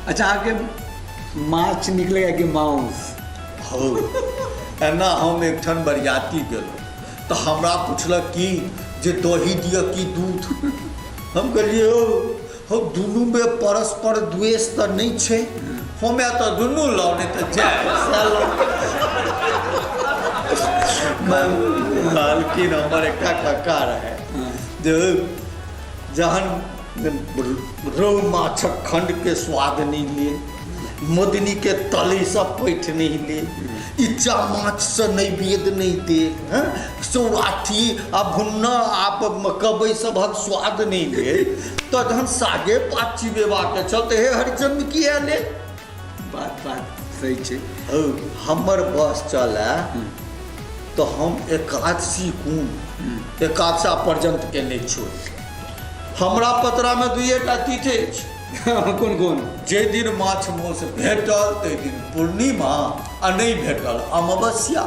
अच्छा आके माछ निकलेगा कि मांस? हो एना हम एक ठन बरियाती गेलहुँ तो हमरा पूछलक कि जे दही दिअ कि दूध। हम कहलिए हो दुनू में परस्पर द्वेष तो नहीं छे, हमें तो दुनू लो नहीं तो मालकिन हमर एक कक्का रहे जे जहन रोहु माछक खंड के स्वाद नहीं लिए, मदनी के तले सब पैठ नहीं ले, इच्चा माछ से नैवेद्य नहीं दे, सौराठी आ भुन्ना आप कबै सबक स्वाद नहीं ले, तो जहन सागे पात चिबेबा के चलते हे हरिचंद किया ले। बात सही छे। हमर बस चले तो हम एकादशी कोन एकादशा पर्यंत के नहीं छोड़। हमरा पतरा में दुइटा तिथे कौन कौन? जे दिन माछ मौस भेटल ते दिन पूर्णिमा आ नहीं भेटल अमावस्या।